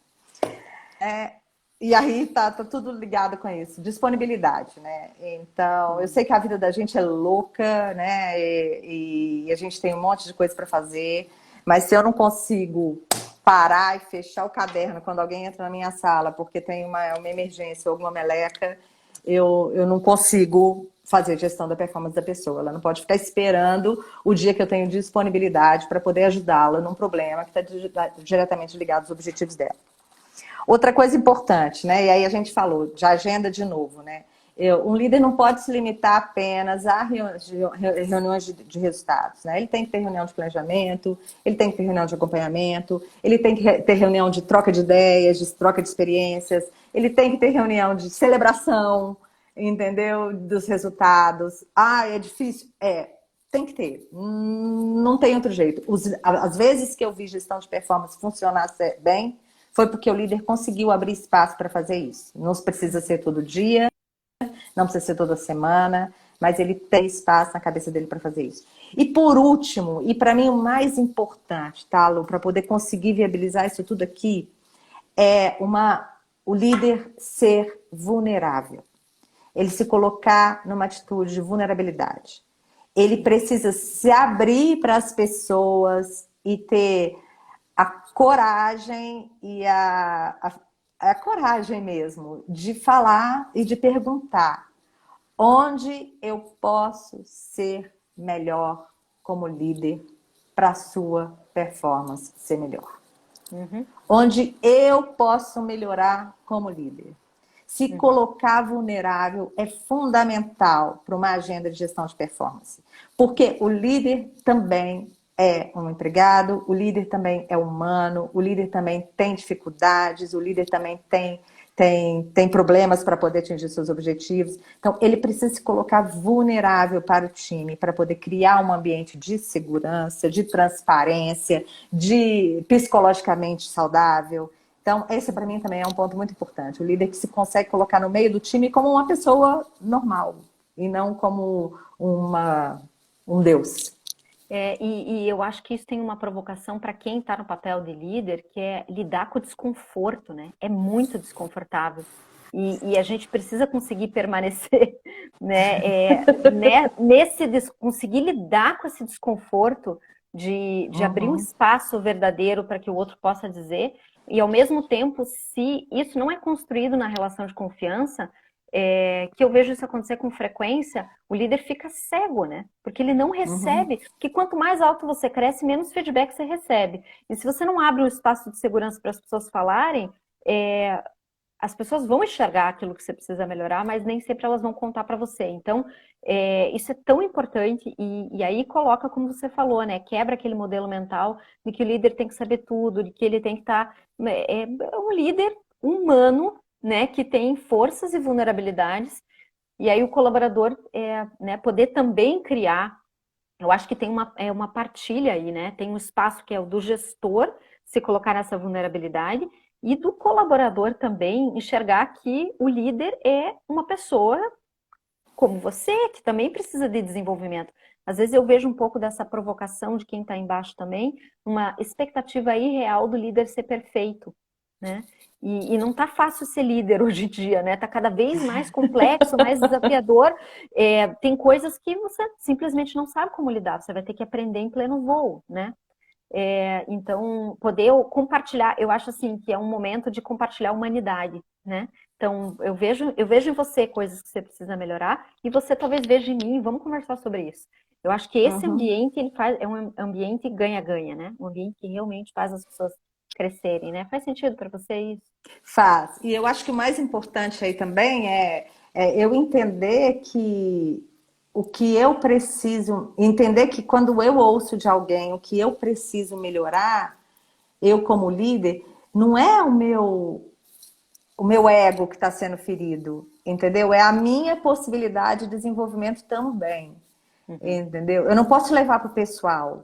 E aí tá tudo ligado com isso, disponibilidade, né? Então, eu sei que a vida da gente é louca, né? E a gente tem um monte de coisa para fazer, mas se eu não consigo parar e fechar o caderno quando alguém entra na minha sala porque tem uma emergência ou alguma meleca, eu não consigo fazer gestão da performance da pessoa. Ela não pode ficar esperando o dia que eu tenho disponibilidade para poder ajudá-la num problema que está diretamente ligado aos objetivos dela. Outra coisa importante, né? E aí a gente falou de agenda de novo, né? Um líder não pode se limitar apenas a reuniões de resultados, né? Ele tem que ter reunião de planejamento, ele tem que ter reunião de acompanhamento, ele tem que ter reunião de troca de ideias, de troca de experiências, ele tem que ter reunião de celebração, entendeu? Dos resultados. Ah, é difícil? Tem que ter. Não tem outro jeito. Às vezes que eu vi gestão de performance funcionar bem, foi porque o líder conseguiu abrir espaço para fazer isso. Não precisa ser todo dia, não precisa ser toda semana, mas ele tem espaço na cabeça dele para fazer isso. E por último, e para mim o mais importante, tá, Lu, para poder conseguir viabilizar isso tudo aqui, é o líder ser vulnerável. Ele se colocar numa atitude de vulnerabilidade. Ele precisa se abrir para as pessoas e ter a coragem e a coragem mesmo de falar e de perguntar onde eu posso ser melhor como líder para a sua performance ser melhor. Onde eu posso melhorar como líder. Se colocar vulnerável é fundamental para uma agenda de gestão de performance. Porque o líder também é um empregado, o líder também é humano, o líder também tem dificuldades, o líder também tem problemas para poder atingir seus objetivos. Então, ele precisa se colocar vulnerável para o time, para poder criar um ambiente de segurança, de transparência, de psicologicamente saudável. Então, esse para mim também é um ponto muito importante. O líder que se consegue colocar no meio do time como uma pessoa normal e não como um deus. E eu acho que isso tem uma provocação para quem está no papel de líder, que é lidar com o desconforto, né? É muito desconfortável. E a gente precisa conseguir permanecer, né? Conseguir lidar com esse desconforto de abrir um espaço verdadeiro para que o outro possa dizer. E, ao mesmo tempo, se isso não é construído na relação de confiança, que eu vejo isso acontecer com frequência, o líder fica cego, né? Porque ele não recebe. Porque quanto mais alto você cresce, menos feedback você recebe. E se você não abre um espaço de segurança para as pessoas falarem, as pessoas vão enxergar aquilo que você precisa melhorar, mas nem sempre elas vão contar para você. Então, isso é tão importante e aí coloca, como você falou, né? Quebra aquele modelo mental de que o líder tem que saber tudo, de que ele tem que estar... É um líder humano, né? Que tem forças e vulnerabilidades. E aí o colaborador né, poder também criar... Eu acho que tem uma partilha aí, né? Tem um espaço que é o do gestor se colocar nessa vulnerabilidade e do colaborador também enxergar que o líder é uma pessoa como você, que também precisa de desenvolvimento. Às vezes eu vejo um pouco dessa provocação de quem está embaixo também, uma expectativa irreal do líder ser perfeito, né? E não tá fácil ser líder hoje em dia, né? Tá cada vez mais complexo, mais desafiador. Tem coisas que você simplesmente não sabe como lidar, você vai ter que aprender em pleno voo, né? Então, poder compartilhar, eu acho assim que é um momento de compartilhar a humanidade, né? Então, eu vejo em você coisas que você precisa melhorar e você talvez veja em mim, vamos conversar sobre isso. Eu acho que esse ambiente é um ambiente ganha-ganha, né? Um ambiente que realmente faz as pessoas crescerem, né? Faz sentido para você isso? Faz. E eu acho que o mais importante aí também é eu entender que o que eu preciso, entender que quando eu ouço de alguém o que eu preciso melhorar, eu como líder, não é o meu ego que está sendo ferido, entendeu? É a minha possibilidade de desenvolvimento também, entendeu? Eu não posso levar para o pessoal.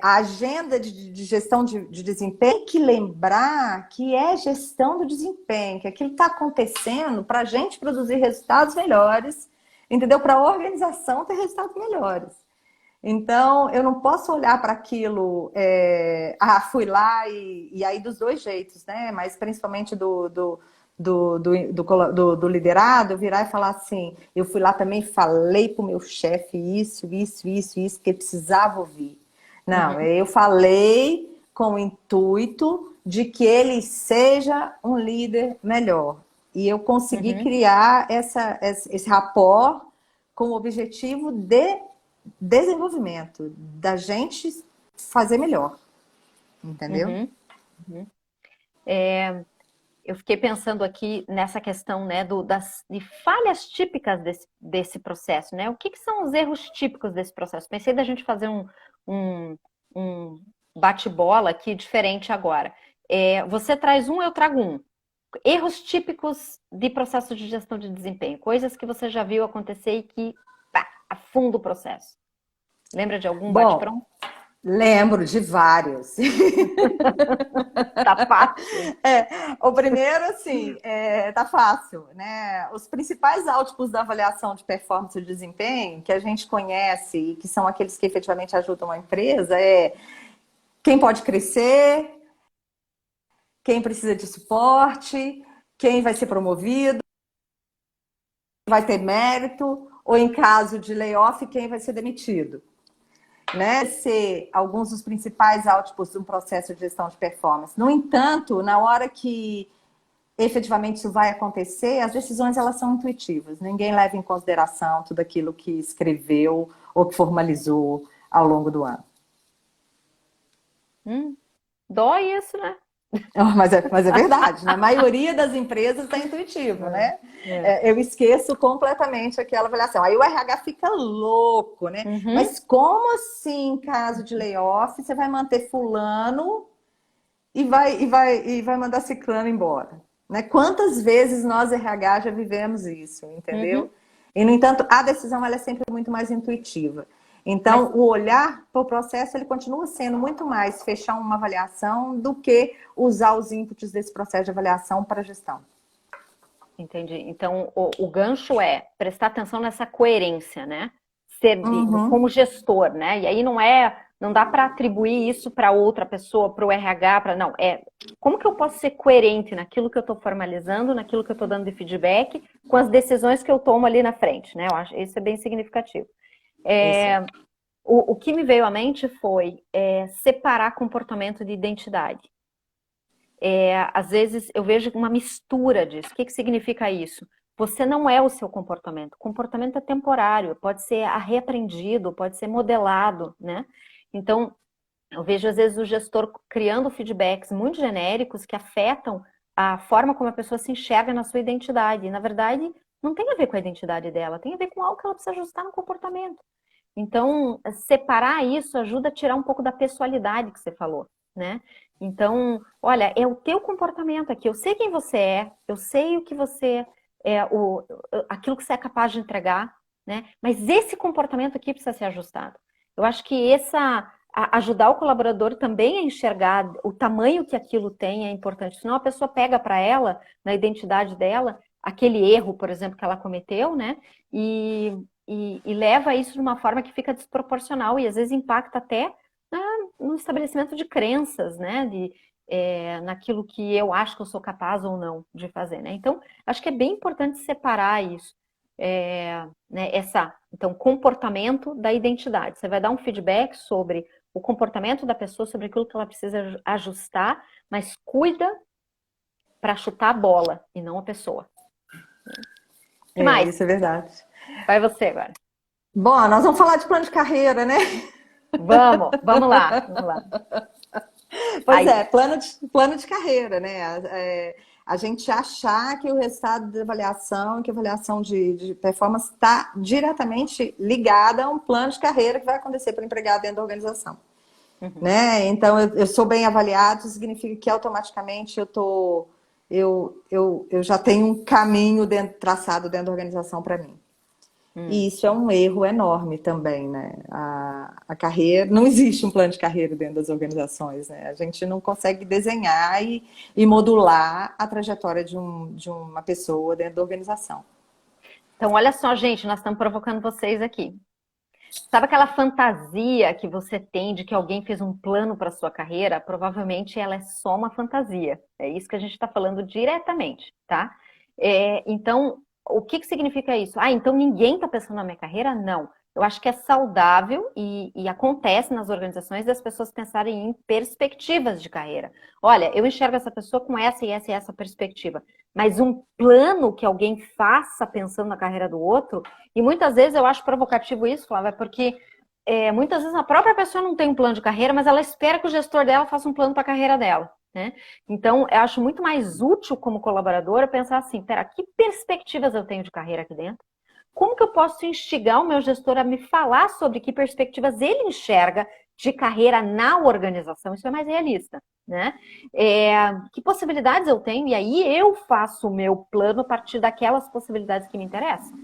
A agenda de gestão de desempenho tem que lembrar que é gestão do desempenho, que aquilo está acontecendo para a gente produzir resultados melhores, entendeu? Para a organização ter resultados melhores. Então, eu não posso olhar para aquilo, fui lá e aí dos dois jeitos, né? Mas principalmente do liderado, virar e falar assim, eu fui lá também e falei para o meu chefe isso, que ele precisava ouvir. Não, eu falei com o intuito de que ele seja um líder melhor. E eu consegui criar esse rapport com o objetivo de desenvolvimento, da gente fazer melhor. Entendeu? eu fiquei pensando aqui nessa questão, né, de falhas típicas desse processo, né? O que são os erros típicos desse processo? Pensei da gente fazer um bate-bola aqui diferente agora. Você traz um, eu trago um. Erros típicos de processo de gestão de desempenho. Coisas que você já viu acontecer e que afunda o processo. Lembra de algum bate-pronto? Lembro de vários. Tá fácil. O primeiro, assim, tá fácil, né? Os principais outputs da avaliação de performance e desempenho que a gente conhece e que são aqueles que efetivamente ajudam a empresa quem pode crescer, quem precisa de suporte, quem vai ser promovido, vai ter mérito, ou em caso de layoff, quem vai ser demitido. Né? Ser alguns dos principais outputs de um processo de gestão de performance. No entanto, na hora que efetivamente isso vai acontecer, as decisões elas são intuitivas. Ninguém leva em consideração tudo aquilo que escreveu ou que formalizou ao longo do ano. Dói isso, né? Mas é verdade, na maioria das empresas é intuitivo, né? Eu esqueço completamente aquela avaliação. Aí o RH fica louco, né? Mas como assim, em caso de layoff, você vai manter fulano e vai mandar ciclano embora? Né? Quantas vezes nós, RH, já vivemos isso, entendeu? E, no entanto, a decisão ela é sempre muito mais intuitiva. Então, o olhar para o processo, ele continua sendo muito mais fechar uma avaliação do que usar os inputs desse processo de avaliação para a gestão. Entendi. Então, o gancho é prestar atenção nessa coerência, né? Ser como gestor, né? E aí não dá para atribuir isso para outra pessoa, para o RH, não. Como que eu posso ser coerente naquilo que eu estou formalizando, naquilo que eu estou dando de feedback, com as decisões que eu tomo ali na frente, né? Eu acho isso é bem significativo. O que me veio à mente foi separar comportamento de identidade. Às vezes eu vejo uma mistura disso. O que significa isso? Você não é o seu comportamento. O comportamento é temporário, pode ser reaprendido, pode ser modelado, né? Então, eu vejo às vezes o gestor criando feedbacks muito genéricos que afetam a forma como a pessoa se enxerga na sua identidade. E, na verdade, não tem a ver com a identidade dela, tem a ver com algo que ela precisa ajustar no comportamento. Então, separar isso ajuda a tirar um pouco da pessoalidade que você falou, né? Então, olha, é o teu comportamento aqui. Eu sei quem você é, eu sei o que você aquilo que você é capaz de entregar, né? Mas esse comportamento aqui precisa ser ajustado. Eu acho que ajudar o colaborador também a enxergar o tamanho que aquilo tem é importante. Senão a pessoa pega para ela, na identidade dela, aquele erro, por exemplo, que ela cometeu, né? E leva isso de uma forma que fica desproporcional e às vezes impacta até no estabelecimento de crenças, né? Naquilo que eu acho que eu sou capaz ou não de fazer, né? Então, acho que é bem importante separar isso. Né, então, comportamento da identidade. Você vai dar um feedback sobre o comportamento da pessoa, sobre aquilo que ela precisa ajustar, mas cuida para chutar a bola e não a pessoa. O que mais? Isso é verdade. Vai você agora. Bom, nós vamos falar de plano de carreira, né? Vamos lá. Pois plano de carreira, né? A gente achar que o resultado de avaliação, que a avaliação de performance está diretamente ligada a um plano de carreira que vai acontecer para o empregado dentro da organização. Né? Então, eu sou bem avaliado, isso significa que automaticamente eu já tenho um caminho traçado dentro da organização para mim. E isso é um erro enorme também, né? A carreira, não existe um plano de carreira dentro das organizações, né? A gente não consegue desenhar e modular a trajetória de uma pessoa dentro da organização. Então, olha só, gente, nós estamos provocando vocês aqui. Sabe aquela fantasia que você tem de que alguém fez um plano para a sua carreira? Provavelmente ela é só uma fantasia. É isso que a gente está falando diretamente, tá? Então, o que significa isso? Então ninguém está pensando na minha carreira? Não. Eu acho que é saudável e acontece nas organizações das pessoas pensarem em perspectivas de carreira. Olha, eu enxergo essa pessoa com essa e essa e essa perspectiva. Mas um plano que alguém faça pensando na carreira do outro, e muitas vezes eu acho provocativo isso, Flávia, porque muitas vezes a própria pessoa não tem um plano de carreira, mas ela espera que o gestor dela faça um plano para a carreira dela. né? Então, eu acho muito mais útil como colaboradora pensar assim, pera, que perspectivas eu tenho de carreira aqui dentro? Como que eu posso instigar o meu gestor a me falar sobre que perspectivas ele enxerga de carreira na organização? Isso é mais realista, né? Que possibilidades eu tenho? E aí eu faço o meu plano a partir daquelas possibilidades que me interessam.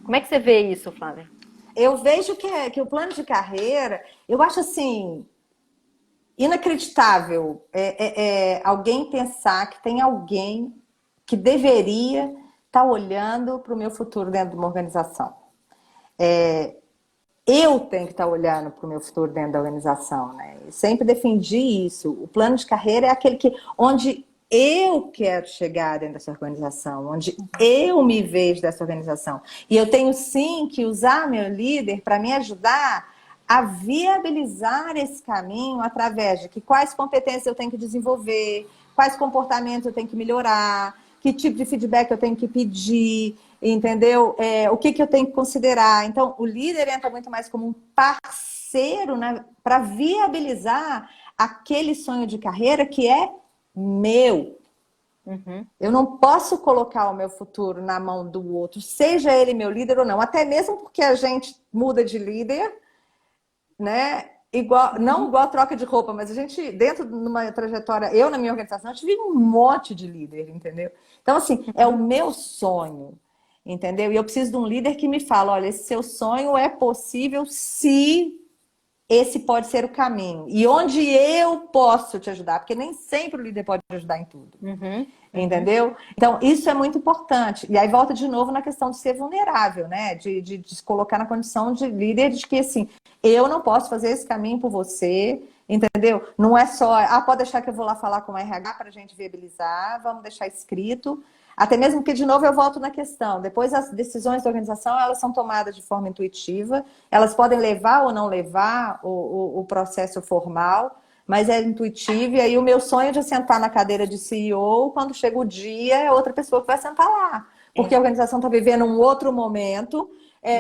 Como é que você vê isso, Flávia? Eu vejo que o plano de carreira, eu acho assim, inacreditável alguém pensar que tem alguém que deveria estar olhando para o meu futuro dentro de uma organização. Eu tenho que estar olhando para o meu futuro dentro da organização, né? Eu sempre defendi isso. O plano de carreira é aquele onde eu quero chegar dentro dessa organização, onde eu me vejo dessa organização. E eu tenho sim que usar meu líder para me ajudar a viabilizar esse caminho através de quais competências eu tenho que desenvolver, quais comportamentos eu tenho que melhorar, que tipo de feedback eu tenho que pedir, entendeu? O que eu tenho que considerar. Então, o líder entra muito mais como um parceiro, né, para viabilizar aquele sonho de carreira que é meu. Uhum. Eu não posso colocar o meu futuro na mão do outro, seja ele meu líder ou não. Até mesmo porque a gente muda de líder, né? Não igual a troca de roupa, mas a gente, dentro de uma trajetória, eu na minha organização, eu tive um monte de líder, entendeu? Então, assim, é o meu sonho, entendeu? E eu preciso de um líder que me fala, olha, esse seu sonho é possível se esse pode ser o caminho. E onde eu posso te ajudar, porque nem sempre o líder pode te ajudar em tudo. Uhum. Entendeu? Então, isso é muito importante. E aí volta de novo na questão de ser vulnerável, né? De se colocar na condição de líder de que, assim, eu não posso fazer esse caminho por você, entendeu? Não é só, pode deixar que eu vou lá falar com o RH para a gente viabilizar, vamos deixar escrito. Até mesmo que, de novo, eu volto na questão. Depois, as decisões da organização, elas são tomadas de forma intuitiva, elas podem levar ou não levar o processo formal, mas é intuitivo, e aí o meu sonho de sentar na cadeira de CEO, quando chega o dia, é outra pessoa que vai sentar lá. Porque a organização está vivendo um outro momento,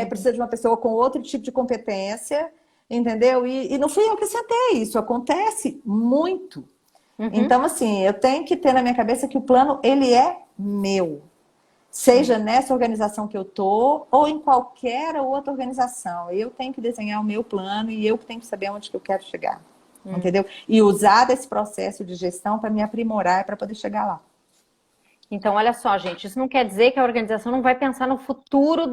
precisa de uma pessoa com outro tipo de competência, entendeu? E não fui eu que sentei, isso acontece muito. Então, assim, eu tenho que ter na minha cabeça que o plano, ele é meu. Seja nessa organização que eu tô, ou em qualquer outra organização. Eu tenho que desenhar o meu plano e eu que tenho que saber onde que eu quero chegar. Entendeu? E usar desse processo de gestão para me aprimorar, para poder chegar lá. Então, olha só, gente, isso não quer dizer que a organização não vai pensar no futuro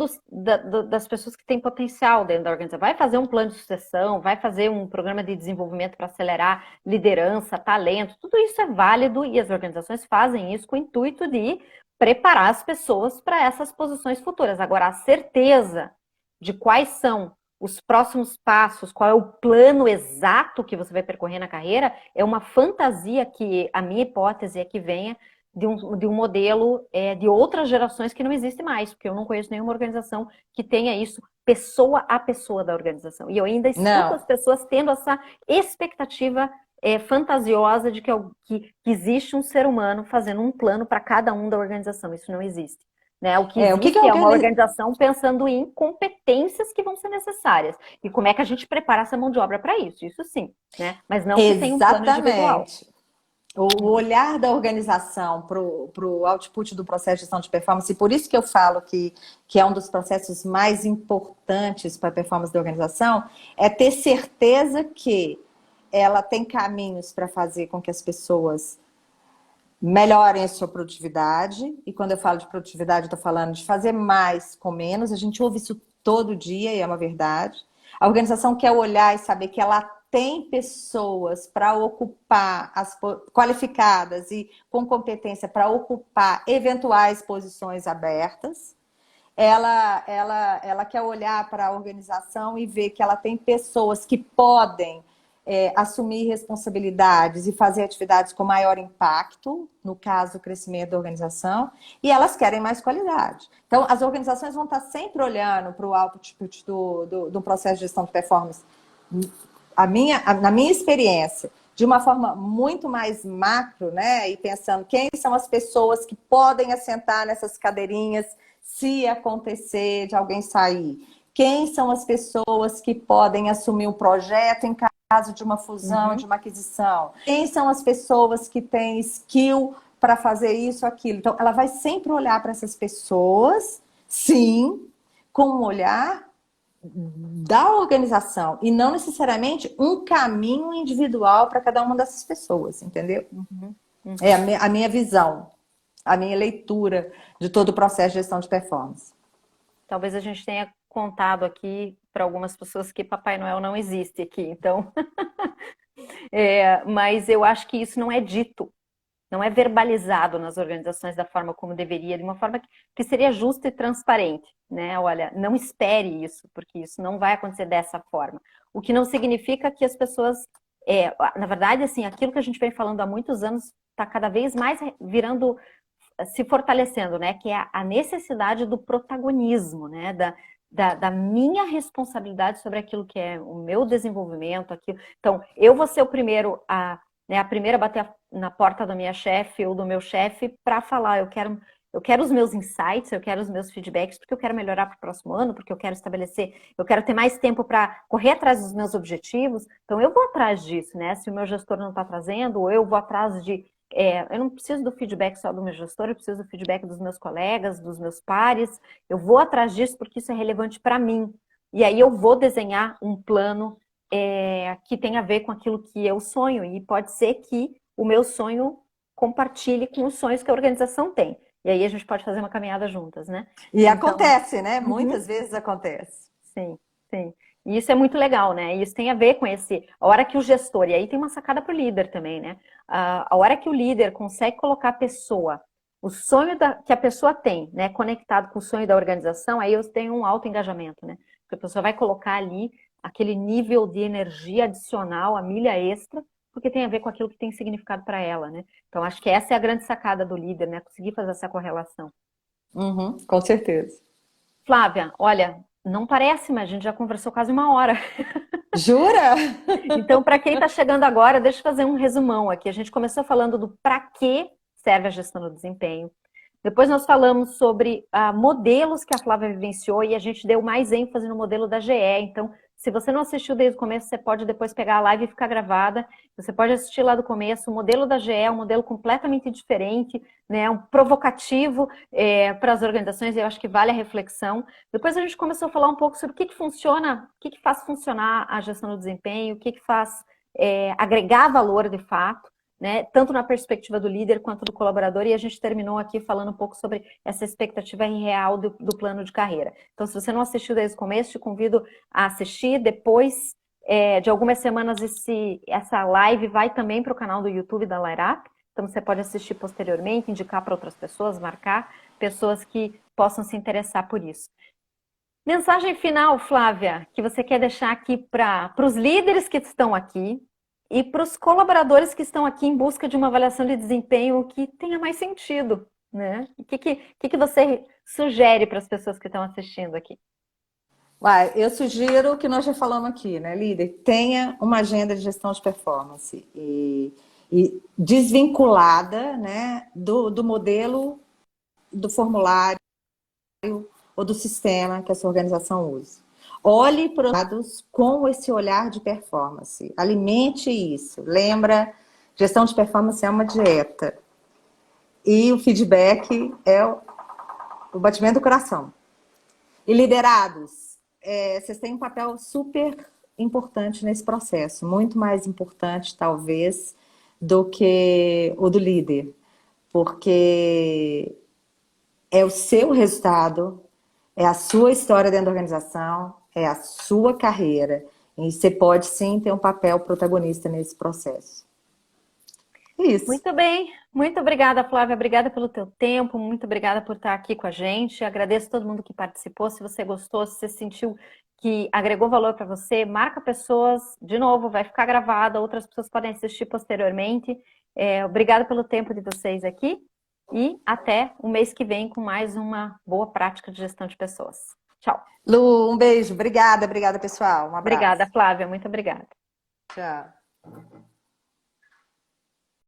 das pessoas que têm potencial dentro da organização. Vai fazer um plano de sucessão, vai fazer um programa de desenvolvimento para acelerar liderança, talento, tudo isso é válido e as organizações fazem isso com o intuito de preparar as pessoas para essas posições futuras. Agora, a certeza de quais são os próximos passos, qual é o plano exato que você vai percorrer na carreira, é uma fantasia que a minha hipótese é que venha de um modelo de outras gerações que não existe mais, porque eu não conheço nenhuma organização que tenha isso pessoa a pessoa da organização. E eu ainda escuto as pessoas tendo essa expectativa fantasiosa de que existe um ser humano fazendo um plano para cada um da organização. Isso não existe. Né? O que existe é uma organização pensando em competências que vão ser necessárias. E como é que a gente prepara essa mão de obra para isso? Isso sim. Né? Mas não que tenha um plano individual. O olhar da organização para o output do processo de gestão de performance, e por isso que eu falo que é um dos processos mais importantes para a performance da organização, é ter certeza que ela tem caminhos para fazer com que as pessoas melhorem a sua produtividade. E quando eu falo de produtividade, eu estou falando de fazer mais com menos. A gente ouve isso todo dia e é uma verdade. A organização quer olhar e saber que ela tem pessoas para ocupar, qualificadas e com competência para ocupar eventuais posições abertas. Ela quer olhar para a organização e ver que ela tem pessoas que podem assumir responsabilidades e fazer atividades com maior impacto, no caso, o crescimento da organização, e elas querem mais qualidade. Então, as organizações vão estar sempre olhando para o output do processo de gestão de performance, na minha experiência, de uma forma muito mais macro, né? E pensando quem são as pessoas que podem assentar nessas cadeirinhas se acontecer de alguém sair. Quem são as pessoas que podem assumir o projeto em caso de uma fusão, de uma aquisição. Quem são as pessoas que têm skill para fazer isso, aquilo? Então, ela vai sempre olhar para essas pessoas, sim, com um olhar da organização e não necessariamente um caminho individual para cada uma dessas pessoas, entendeu? É a minha visão, a minha leitura de todo o processo de gestão de performance. Talvez a gente tenha contado aqui para algumas pessoas que Papai Noel não existe aqui, então. Mas eu acho que isso não é dito, não é verbalizado nas organizações da forma como deveria, de uma forma que seria justa e transparente, né? Olha, não espere isso, porque isso não vai acontecer dessa forma. O que não significa que as pessoas, na verdade, assim, aquilo que a gente vem falando há muitos anos está cada vez mais virando, se fortalecendo, né? Que é a necessidade do protagonismo, né? Da minha responsabilidade sobre aquilo que é o meu desenvolvimento, aquilo. Então, eu vou ser o primeiro a primeira a bater na porta da minha chefe ou do meu chefe para falar, eu quero os meus insights, eu quero os meus feedbacks, porque eu quero melhorar para o próximo ano, porque eu quero estabelecer, eu quero ter mais tempo para correr atrás dos meus objetivos. Então, eu vou atrás disso, né? Se o meu gestor não está trazendo, ou eu vou atrás de... eu não preciso do feedback só do meu gestor, eu preciso do feedback dos meus colegas, dos meus pares. Eu vou atrás disso porque isso é relevante para mim. E aí eu vou desenhar um plano que tem a ver com aquilo que eu sonho. E pode ser que o meu sonho compartilhe com os sonhos que a organização tem. E aí a gente pode fazer uma caminhada juntas, né? E então, acontece, né? Muitas vezes acontece. Sim, sim. E isso é muito legal, né? Isso tem a ver com a hora que o gestor, e aí tem uma sacada para o líder também, né? A hora que o líder consegue colocar a pessoa, o sonho que a pessoa tem, né, conectado com o sonho da organização, aí eu tenho um alto engajamento, né? Porque a pessoa vai colocar ali aquele nível de energia adicional, a milha extra, porque tem a ver com aquilo que tem significado para ela, né? Então, acho que essa é a grande sacada do líder, né? Conseguir fazer essa correlação. Com certeza. Flávia, olha, não parece, mas a gente já conversou quase 1 hora. Jura? Então, para quem está chegando agora, deixa eu fazer um resumão aqui. A gente começou falando do para que serve a gestão do desempenho. Depois nós falamos sobre modelos que a Flávia vivenciou e a gente deu mais ênfase no modelo da GE. Então, se você não assistiu desde o começo, você pode depois pegar a live e ficar gravada. Você pode assistir lá do começo. O modelo da GE é um modelo completamente diferente, né? Um provocativo para as organizações. Eu acho que vale a reflexão. Depois a gente começou a falar um pouco sobre o que funciona, o que faz funcionar a gestão do desempenho, o que faz agregar valor de fato. Né, tanto na perspectiva do líder quanto do colaborador, e a gente terminou aqui falando um pouco sobre essa expectativa real do plano de carreira. Então, se você não assistiu desde o começo, te convido a assistir. Depois de algumas semanas, essa live vai também para o canal do YouTube da Light Up, então você pode assistir posteriormente, indicar para outras pessoas, marcar pessoas que possam se interessar por isso. Mensagem final, Flávia, que você quer deixar aqui para os líderes que estão aqui, e para os colaboradores que estão aqui em busca de uma avaliação de desempenho que tenha mais sentido, né? O que você sugere para as pessoas que estão assistindo aqui? Eu sugiro o que nós já falamos aqui, né, líder? Tenha uma agenda de gestão de performance e desvinculada, né, do modelo, do formulário ou do sistema que a sua organização usa. Olhe para os dados com esse olhar de performance. Alimente isso. Lembra, gestão de performance é uma dieta. E o feedback é o batimento do coração. E liderados, vocês têm um papel super importante nesse processo. Muito mais importante, talvez, do que o do líder. Porque é o seu resultado, é a sua história dentro da organização, é a sua carreira. E você pode, sim, ter um papel protagonista nesse processo. É isso. Muito bem. Muito obrigada, Flávia. Obrigada pelo teu tempo. Muito obrigada por estar aqui com a gente. Agradeço a todo mundo que participou. Se você gostou, se você sentiu que agregou valor para você, marca pessoas. De novo, vai ficar gravada. Outras pessoas podem assistir posteriormente. Obrigada pelo tempo de vocês aqui. E até o mês que vem com mais uma boa prática de gestão de pessoas. Tchau. Lu, um beijo. Obrigada, pessoal. Um abraço. Obrigada, Flávia. Muito obrigada. Tchau.